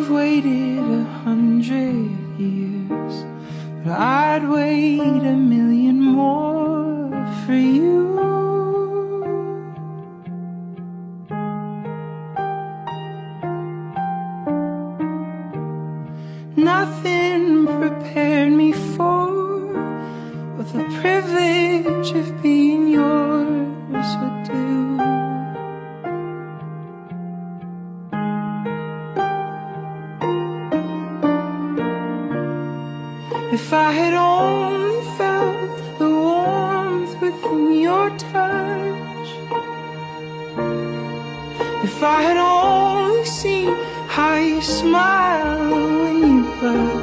you've waited 100 years, but I'd wait 1,000,000 more for you. Nothing prepared me for what the privilege of being yours would do. If I had only felt the warmth within your touch, if I had only seen how you smile when you blush,